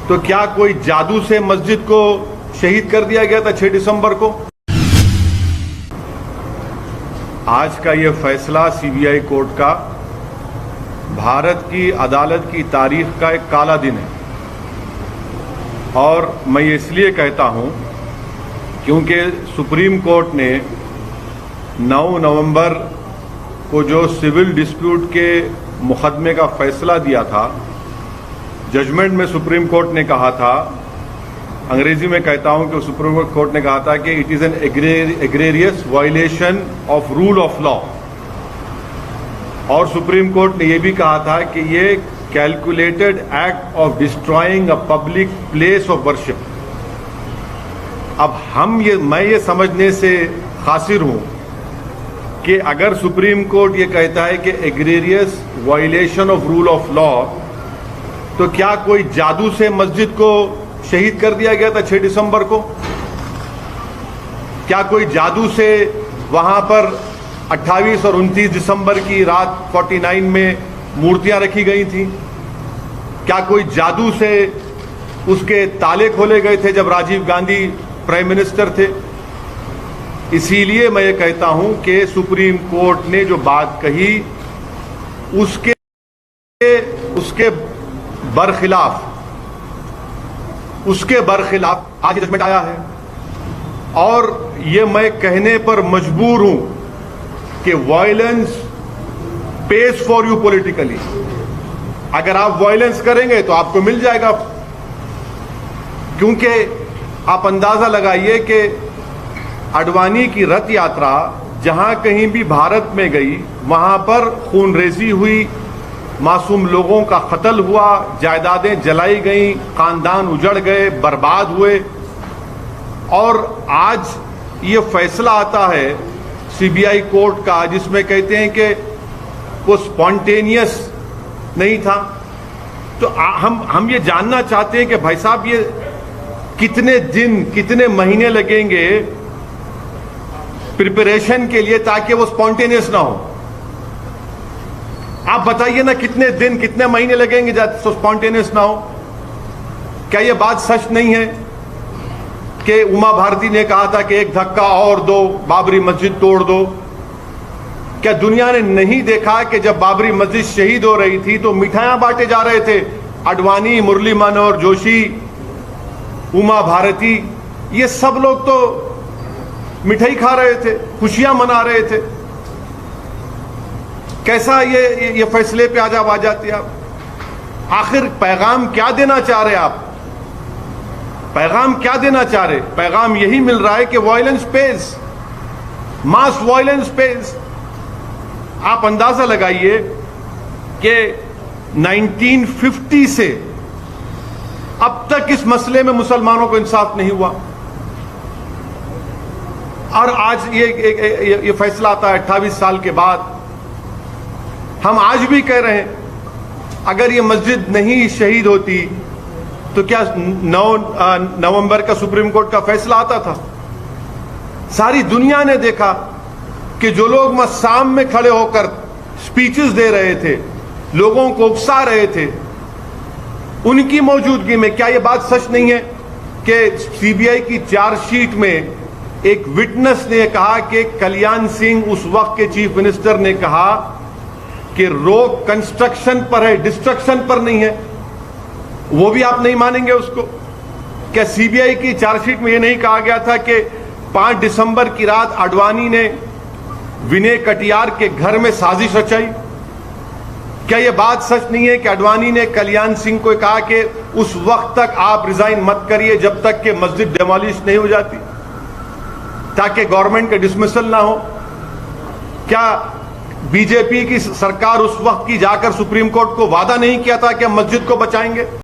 तो क्या कोई जादू से मस्जिद को शहीद कर दिया गया था 6 दिसंबर को? आज का यह फैसला सीबीआई कोर्ट का भारत की अदालत की तारीख का एक काला दिन है। और मैं ये इसलिए कहता हूं क्योंकि सुप्रीम कोर्ट ने 9 नवंबर को जो सिविल डिस्प्यूट के मुकदमे का फैसला दिया था, जजमेंट में सुप्रीम कोर्ट ने कहा था, अंग्रेजी में कहता हूं कि सुप्रीम कोर्ट ने कहा था कि it is an egregious violation of rule of law. और सुप्रीम कोर्ट ने यह भी कहा था कि ये calculated act of destroying a public place of worship. अब मैं ये समझने से कासिर हूं कि अगर सुप्रीम कोर्ट ये कहता है कि egregious violation of rule of law, तो क्या कोई जादू से मस्जिद को शहीद कर दिया गया था 6 दिसंबर को? क्या कोई जादू से वहां पर 28 और 29 दिसंबर की रात 49 में मूर्तियां रखी गई थी? क्या कोई जादू से उसके ताले खोले गए थे जब राजीव गांधी प्राइम मिनिस्टर थे? इसीलिए मैं ये कहता हूं कि सुप्रीम कोर्ट ने जो बात कही उसके बरखिलाफ आज जजमेंट आया है। और ये मैं कहने पर मजबूर हूं कि violence page for you politically. अगर आप वायलेंस करेंगे तो आपको मिल जाएगा, क्योंकि आप अंदाजा लगाइए कि आडवाणी की रथ यात्रा जहां कहीं भी भारत में गई, वहां पर खूनरेजी हुई, मासूम लोगों का कत्ल हुआ, जायदादें जलाई गई, खानदान उजड़ गए, बर्बाद हुए। और आज ये फैसला आता है सीबीआई कोर्ट का जिसमें कहते हैं कि वो स्पॉन्टेनियस नहीं था। तो हम ये जानना चाहते हैं कि भाई साहब, ये कितने दिन, कितने महीने लगेंगे प्रिपरेशन के लिए ताकि वो स्पॉन्टेनियस ना हो? आप बताइए ना, कितने दिन, कितने महीने लगेंगे तो स्पॉन्टेनियस ना हो? क्या यह बात सच नहीं है कि उमा भारती ने कहा था कि एक धक्का और दो, बाबरी मस्जिद तोड़ दो? क्या दुनिया ने नहीं देखा कि जब बाबरी मस्जिद शहीद हो रही थी तो मिठाइयां बांटे जा रहे थे? आडवाणी, मुरली मनोहर जोशी, उमा भारती, ये सब लोग तो मिठाई खा रहे थे, खुशियां मना रहे थे। कैसा ये फैसले पे आज आ जाती है आप? आखिर पैगाम क्या देना चाह रहे आप? पैगाम क्या देना चाह रहे? पैगाम यही मिल रहा है कि वायलेंस पेज, मास वायलेंस पेज। आप अंदाजा लगाइए कि 1950 से अब तक इस मसले में मुसलमानों को इंसाफ नहीं हुआ। और आज ये फैसला आता है 28 साल के बाद। हम आज भी कह रहे हैं, अगर ये मस्जिद नहीं शहीद होती तो क्या 9 नवंबर का सुप्रीम कोर्ट का फैसला आता था? सारी दुनिया ने देखा कि जो लोग मस्साम में खड़े होकर स्पीचेस दे रहे थे, लोगों को उकसा रहे थे, उनकी मौजूदगी में क्या यह बात सच नहीं है कि सीबीआई की चार्जशीट में एक विटनेस ने कहा कि कल्याण सिंह, उस वक्त के चीफ मिनिस्टर, ने कहा कि रोक कंस्ट्रक्शन पर है, डिस्ट्रक्शन पर नहीं है? वो भी आप नहीं मानेंगे उसको? क्या सीबीआई की चार्जशीट में यह नहीं कहा गया था कि 5 दिसंबर की रात आडवाणी ने विनय कटियार के घर में साजिश रचाई? क्या यह बात सच नहीं है कि आडवाणी ने कल्याण सिंह को कहा कि उस वक्त तक आप रिजाइन मत करिए जब तक कि मस्जिद डेमोलिश नहीं हो जाती, ताकि गवर्नमेंट का डिसमिसल ना हो? क्या बीजेपी की सरकार उस वक्त की जाकर सुप्रीम कोर्ट को वादा नहीं किया था कि हम मस्जिद को बचाएंगे?